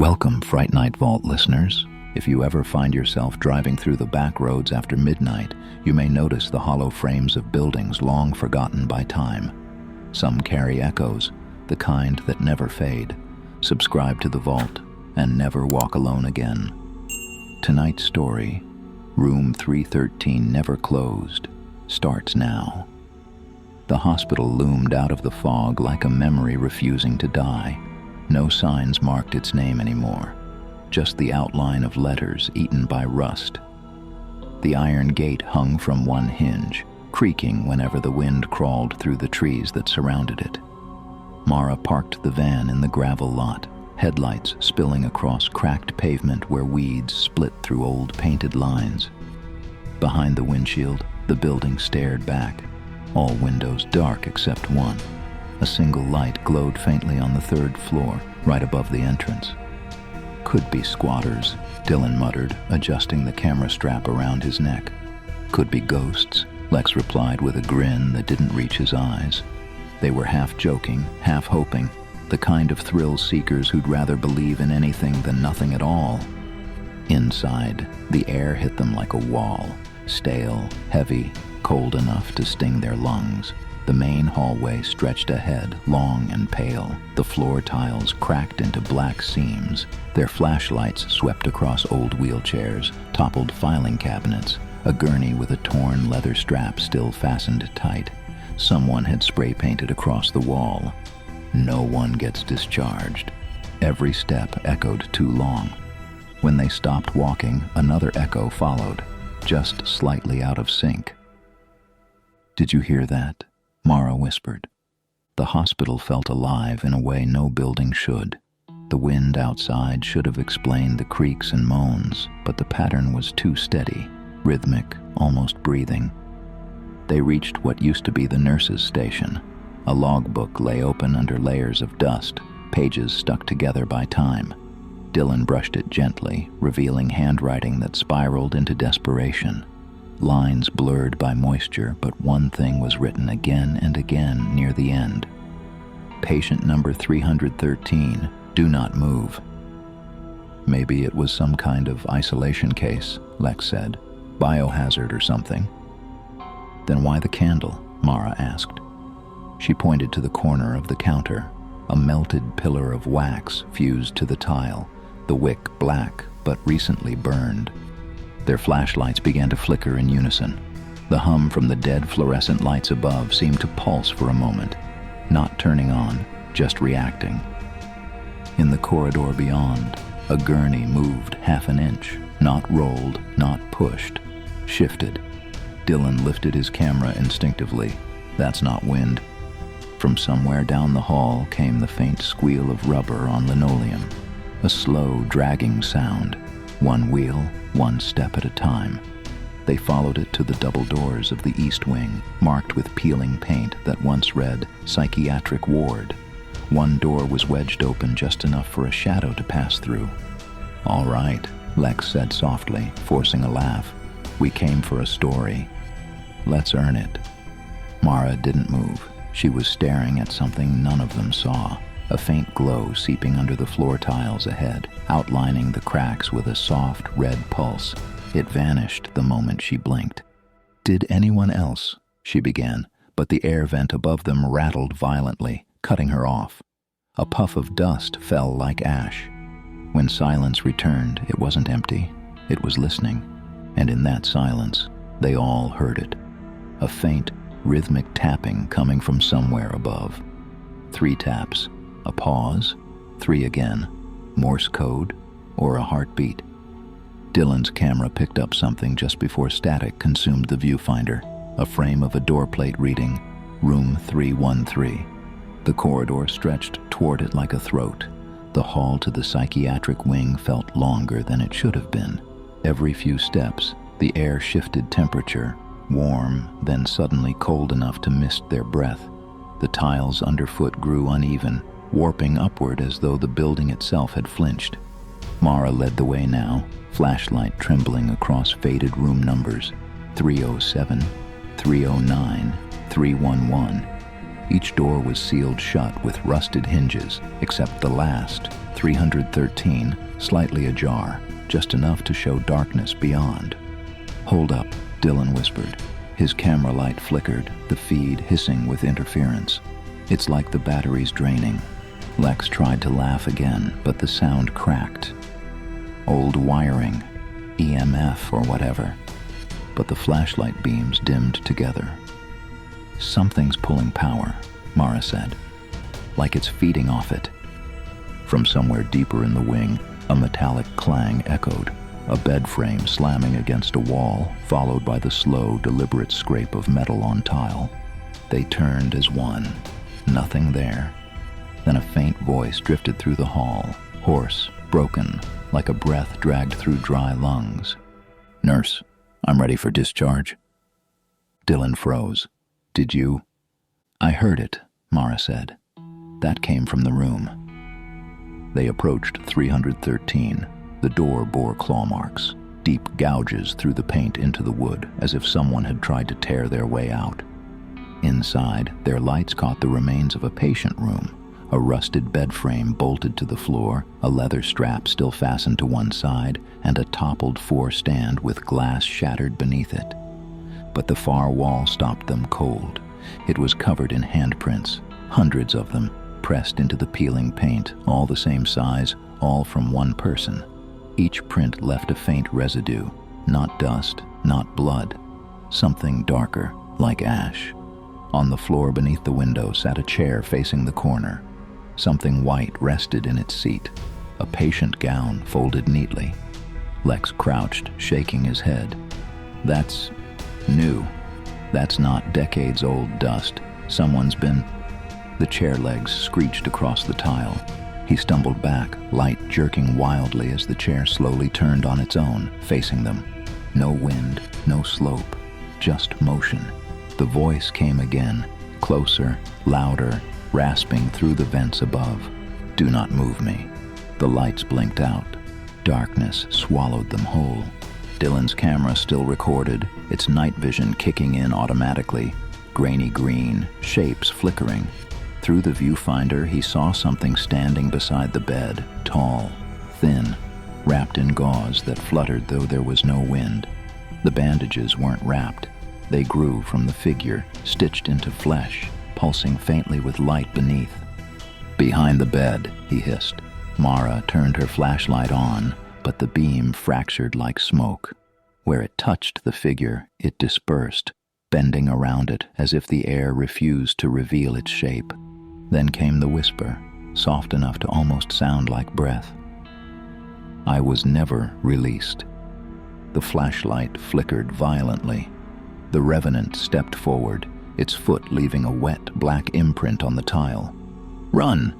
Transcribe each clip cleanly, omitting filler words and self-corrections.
Welcome, Fright Night Vault listeners. If you ever find yourself driving through the back roads after midnight, you may notice the hollow frames of buildings long forgotten by time. Some carry echoes, the kind that never fade. Subscribe to the vault and never walk alone again. Tonight's story, Room 313 Never Closed, starts now. The hospital loomed out of the fog like a memory refusing to die. No signs marked its name anymore, just the outline of letters eaten by rust. The iron gate hung from one hinge, creaking whenever the wind crawled through the trees that surrounded it. Mara parked the van in the gravel lot, headlights spilling across cracked pavement where weeds split through old painted lines. Behind the windshield, the building stared back, all windows dark except one. A single light glowed faintly on the third floor, right above the entrance. Could be squatters, Dylan muttered, adjusting the camera strap around his neck. Could be ghosts, Lex replied with a grin that didn't reach his eyes. They were half joking, half hoping, the kind of thrill-seekers who'd rather believe in anything than nothing at all. Inside, the air hit them like a wall, stale, heavy, cold enough to sting their lungs. The main hallway stretched ahead, long and pale, the floor tiles cracked into black seams. Their flashlights swept across old wheelchairs, toppled filing cabinets, a gurney with a torn leather strap still fastened tight. Someone had spray painted across the wall. No one gets discharged. Every step echoed too long. When they stopped walking, another echo followed, just slightly out of sync. "Did you hear that?" Mara whispered. The hospital felt alive in a way no building should. The wind outside should have explained the creaks and moans, but the pattern was too steady, rhythmic, almost breathing. They reached what used to be the nurse's station. A logbook lay open under layers of dust, pages stuck together by time. Dylan brushed it gently, revealing handwriting that spiraled into desperation. Lines blurred by moisture, but one thing was written again and again near the end. "Patient number 313, do not move." Maybe it was some kind of isolation case, Lex said. Biohazard or something. "Then why the candle?" Mara asked. She pointed to the corner of the counter, a melted pillar of wax fused to the tile, the wick black but recently burned. Their flashlights began to flicker in unison. The hum from the dead fluorescent lights above seemed to pulse for a moment, not turning on, just reacting. In the corridor beyond, a gurney moved half an inch, not rolled, not pushed, shifted. Dylan lifted his camera instinctively. That's not wind. From somewhere down the hall came the faint squeal of rubber on linoleum, a slow, dragging sound. One wheel, one step at a time. They followed it to the double doors of the east wing, marked with peeling paint that once read psychiatric ward. One door was wedged open just enough for a shadow to pass through. "All right," Lex said softly, forcing a laugh. "We came for a story. Let's earn it." Mara didn't move. She was staring at something none of them saw. A faint glow seeping under the floor tiles ahead, outlining the cracks with a soft red pulse. It vanished the moment she blinked. "Did anyone else?" she began, but the air vent above them rattled violently, cutting her off. A puff of dust fell like ash. When silence returned, it wasn't empty. It was listening, and in that silence, they all heard it. A faint, rhythmic tapping coming from somewhere above. 3 taps. A pause, 3 again, Morse code, or a heartbeat. Dylan's camera picked up something just before static consumed the viewfinder, a frame of a door plate reading, Room 313. The corridor stretched toward it like a throat. The hall to the psychiatric wing felt longer than it should have been. Every few steps, the air shifted temperature, warm, then suddenly cold enough to mist their breath. The tiles underfoot grew uneven, warping upward as though the building itself had flinched. Mara led the way now, flashlight trembling across faded room numbers, 307, 309, 311. Each door was sealed shut with rusted hinges, except the last, 313, slightly ajar, just enough to show darkness beyond. "Hold up," Dylan whispered. His camera light flickered, the feed hissing with interference. "It's like the battery's draining." Lex tried to laugh again, but the sound cracked. Old wiring, EMF or whatever. But the flashlight beams dimmed together. "Something's pulling power," Mara said. "Like it's feeding off it." From somewhere deeper in the wing, a metallic clang echoed, a bed frame slamming against a wall, followed by the slow, deliberate scrape of metal on tile. They turned as one. Nothing there. Then a faint voice drifted through the hall, hoarse, broken, like a breath dragged through dry lungs. "Nurse, I'm ready for discharge." Dylan froze. "Did you?" "I heard it," Mara said. "That came from the room." They approached 313. The door bore claw marks, deep gouges through the paint into the wood, as if someone had tried to tear their way out. Inside, their lights caught the remains of a patient room, a rusted bed frame bolted to the floor, a leather strap still fastened to one side, and a toppled four-stand with glass shattered beneath it. But the far wall stopped them cold. It was covered in handprints, hundreds of them, pressed into the peeling paint, all the same size, all from one person. Each print left a faint residue, not dust, not blood, something darker, like ash. On the floor beneath the window sat a chair facing the corner. Something white rested in its seat, a patient gown folded neatly. Lex crouched, shaking his head. "That's new. That's not decades-old dust. Someone's been..." The chair legs screeched across the tile. He stumbled back, light jerking wildly as the chair slowly turned on its own, facing them. No wind, no slope, just motion. The voice came again, closer, louder, rasping through the vents above. "Do not move me." The lights blinked out. Darkness swallowed them whole. Dylan's camera still recorded, its night vision kicking in automatically. Grainy green, shapes flickering. Through the viewfinder, he saw something standing beside the bed, tall, thin, wrapped in gauze that fluttered though there was no wind. The bandages weren't wrapped. They grew from the figure, stitched into flesh, pulsing faintly with light beneath. "Behind the bed," he hissed. Mara turned her flashlight on, but the beam fractured like smoke. Where it touched the figure, it dispersed, bending around it as if the air refused to reveal its shape. Then came the whisper, soft enough to almost sound like breath. "I was never released." The flashlight flickered violently. The revenant stepped forward, its foot leaving a wet, black imprint on the tile. "Run!"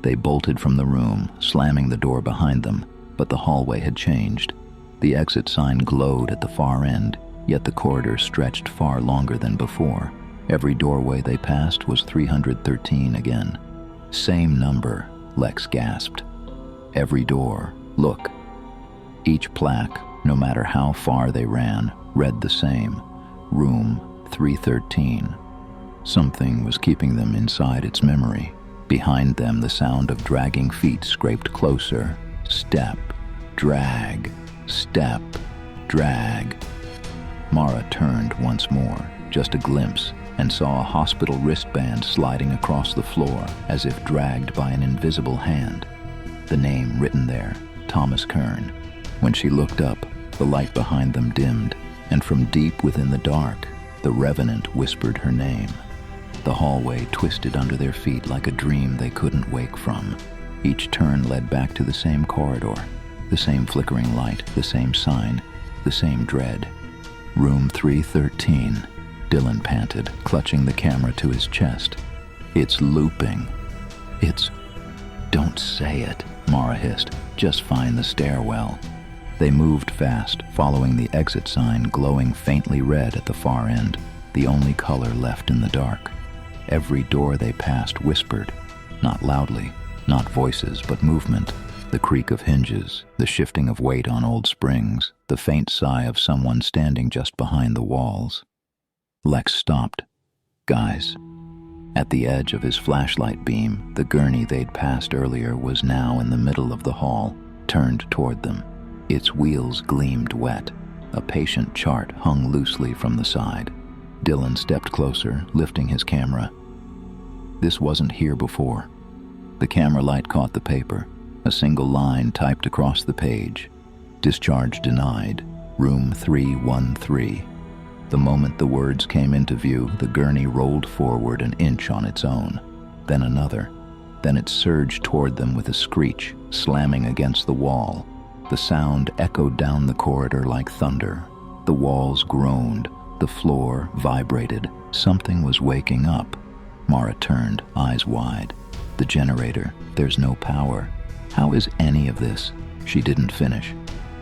They bolted from the room, slamming the door behind them, but the hallway had changed. The exit sign glowed at the far end, yet the corridor stretched far longer than before. Every doorway they passed was 313 again. "Same number," Lex gasped. "Every door. Look." Each plaque, no matter how far they ran, read the same. Room 313. Something was keeping them inside its memory. Behind them, the sound of dragging feet scraped closer. Step, drag, step, drag. Mara turned once more, just a glimpse, and saw a hospital wristband sliding across the floor as if dragged by an invisible hand. The name written there, Thomas Kern. When she looked up, the light behind them dimmed, and from deep within the dark, the revenant whispered her name. The hallway twisted under their feet like a dream they couldn't wake from. Each turn led back to the same corridor, the same flickering light, the same sign, the same dread. "Room 313, Dylan panted, clutching the camera to his chest. "It's looping. It's..." "Don't say it," Mara hissed. "Just find the stairwell." They moved fast, following the exit sign glowing faintly red at the far end, the only color left in the dark. Every door they passed whispered, not loudly, not voices, but movement. The creak of hinges, the shifting of weight on old springs, the faint sigh of someone standing just behind the walls. Lex stopped. "Guys." At the edge of his flashlight beam, the gurney they'd passed earlier was now in the middle of the hall, turned toward them. Its wheels gleamed wet. A patient chart hung loosely from the side. Dylan stepped closer, lifting his camera. This wasn't here before. The camera light caught the paper. A single line typed across the page. Discharge denied. Room 313. The moment the words came into view, the gurney rolled forward an inch on its own, then another. Then it surged toward them with a screech, slamming against the wall. The sound echoed down the corridor like thunder. The walls groaned. The floor vibrated. Something was waking up. Mara turned, eyes wide. The generator. There's no power. How is any of this? She didn't finish.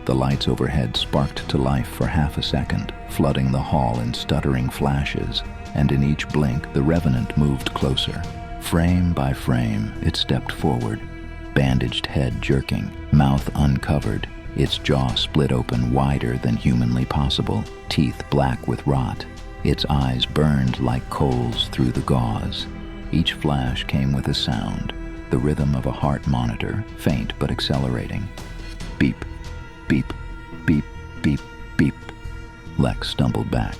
The lights overhead sparked to life for half a second, flooding the hall in stuttering flashes, and in each blink the Revenant moved closer. Frame by frame, it stepped forward, bandaged head jerking, mouth uncovered, its jaw split open wider than humanly possible, teeth black with rot. Its eyes burned like coals through the gauze. Each flash came with a sound, the rhythm of a heart monitor, faint but accelerating. Beep. Beep, beep, beep, beep. Lex stumbled back.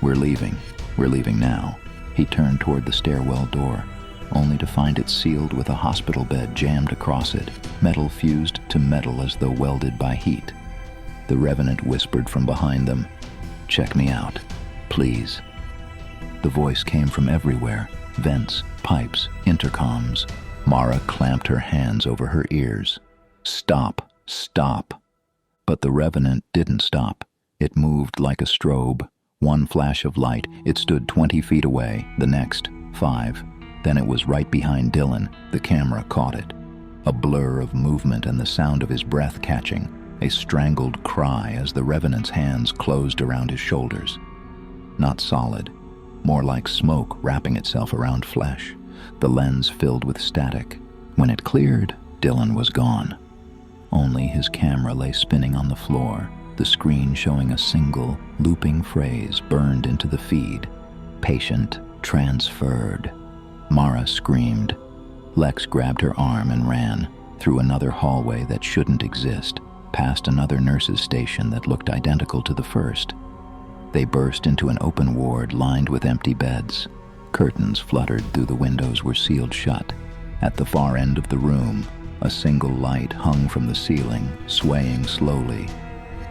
We're leaving now. He turned toward the stairwell door, only to find it sealed with a hospital bed jammed across it, metal fused to metal as though welded by heat. The Revenant whispered from behind them, "Check me out, please." The voice came from everywhere, vents, pipes, intercoms. Mara clamped her hands over her ears. Stop. Stop. But the Revenant didn't stop. It moved like a strobe. One flash of light, it stood 20 feet away, the next, 5. Then it was right behind Dylan. The camera caught it. A blur of movement and the sound of his breath catching, a strangled cry as the Revenant's hands closed around his shoulders. Not solid, more like smoke wrapping itself around flesh, the lens filled with static. When it cleared, Dylan was gone. Only his camera lay spinning on the floor, the screen showing a single, looping phrase burned into the feed. Patient transferred. Mara screamed. Lex grabbed her arm and ran, through another hallway that shouldn't exist, past another nurse's station that looked identical to the first. They burst into an open ward lined with empty beds. Curtains fluttered through the windows were sealed shut. At the far end of the room, a single light hung from the ceiling, swaying slowly.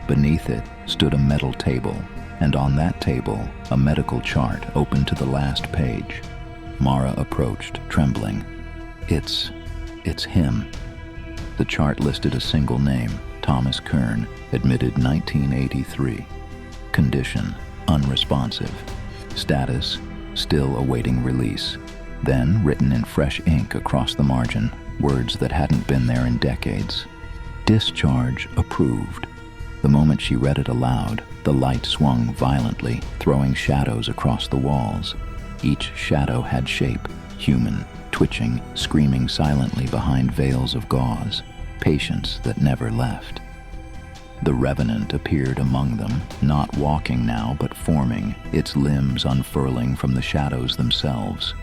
Beneath it stood a metal table, and on that table, a medical chart open to the last page. Mara approached, trembling. It's him. The chart listed a single name, Thomas Kern, admitted 1983. Condition, unresponsive. Status, still awaiting release. Then, written in fresh ink across the margin, words that hadn't been there in decades. Discharge approved. The moment she read it aloud, the light swung violently, throwing shadows across the walls. Each shadow had shape, human, twitching, screaming silently behind veils of gauze, patience that never left. The Revenant appeared among them, not walking now but forming, its limbs unfurling from the shadows themselves.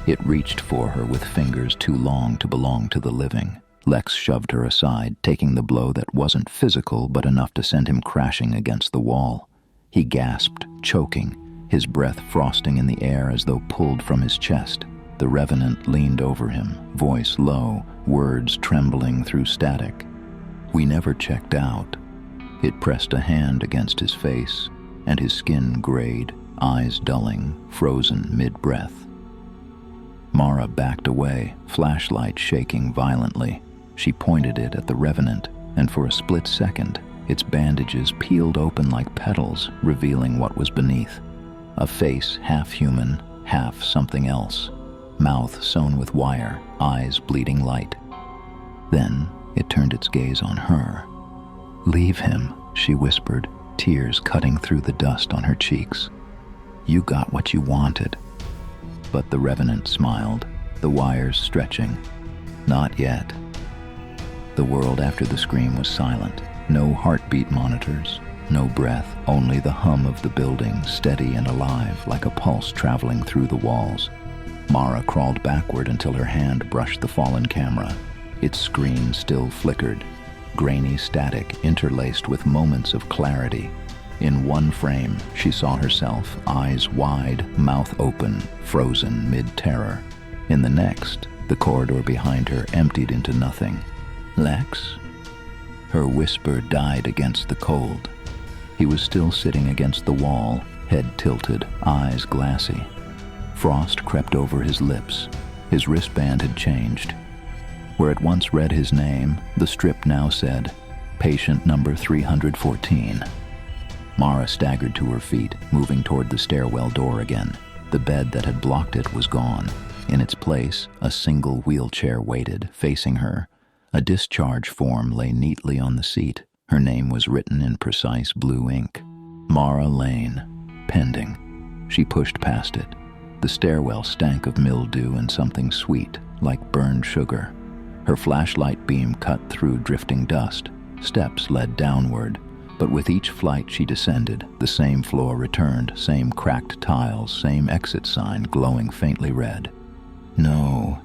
It reached for her with fingers too long to belong to the living. Lex shoved her aside, taking the blow that wasn't physical but enough to send him crashing against the wall. He gasped, choking, his breath frosting in the air as though pulled from his chest. The Revenant leaned over him, voice low, words trembling through static. "We never checked out." It pressed a hand against his face, and his skin grayed, eyes dulling, frozen mid-breath. Mara backed away, flashlight shaking violently. She pointed it at the Revenant, and for a split second, its bandages peeled open like petals, revealing what was beneath. A face half human, half something else. Mouth sewn with wire, eyes bleeding light. Then it turned its gaze on her. "Leave him," she whispered, tears cutting through the dust on her cheeks. "You got what you wanted." But the Revenant smiled, the wires stretching. "Not yet." The world after the scream was silent. No heartbeat monitors, no breath, only the hum of the building, steady and alive, like a pulse traveling through the walls. Mara crawled backward until her hand brushed the fallen camera. Its screen still flickered, grainy static interlaced with moments of clarity. In one frame, she saw herself, eyes wide, mouth open, frozen mid-terror. In the next, the corridor behind her emptied into nothing. "Lex?" Her whisper died against the cold. He was still sitting against the wall, head tilted, eyes glassy. Frost crept over his lips. His wristband had changed. Where it once read his name, the strip now said, "Patient number 314. Mara staggered to her feet, moving toward the stairwell door again. The bed that had blocked it was gone. In its place, a single wheelchair waited, facing her. A discharge form lay neatly on the seat. Her name was written in precise blue ink. Mara Lane, pending. She pushed past it. The stairwell stank of mildew and something sweet, like burned sugar. Her flashlight beam cut through drifting dust. Steps led downward, but with each flight she descended, the same floor returned, same cracked tiles, same exit sign glowing faintly red. No.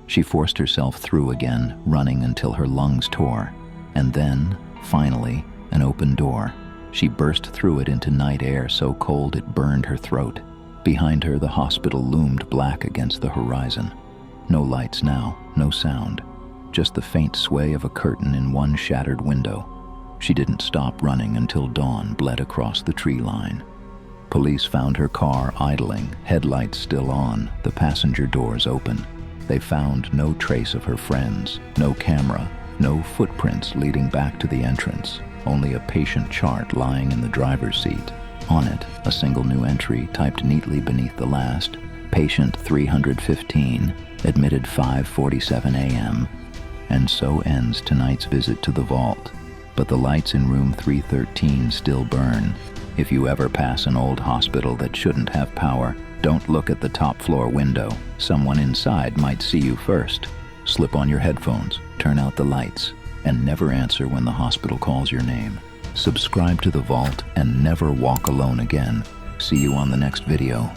She forced herself through again, running until her lungs tore. And then, finally, an open door. She burst through it into night air so cold it burned her throat. Behind her, the hospital loomed black against the horizon. No lights now, no sound. Just the faint sway of a curtain in one shattered window. She didn't stop running until dawn bled across the tree line. Police found her car idling, headlights still on, the passenger doors open. They found no trace of her friends, no camera, no footprints leading back to the entrance, only a patient chart lying in the driver's seat. On it, a single new entry typed neatly beneath the last, "Patient 315, admitted 5:47 a.m. And so ends tonight's visit to the vault. But the lights in room 313 still burn. If you ever pass an old hospital that shouldn't have power, don't look at the top floor window. Someone inside might see you first. Slip on your headphones, turn out the lights, and never answer when the hospital calls your name. Subscribe to the vault and never walk alone again. See you on the next video.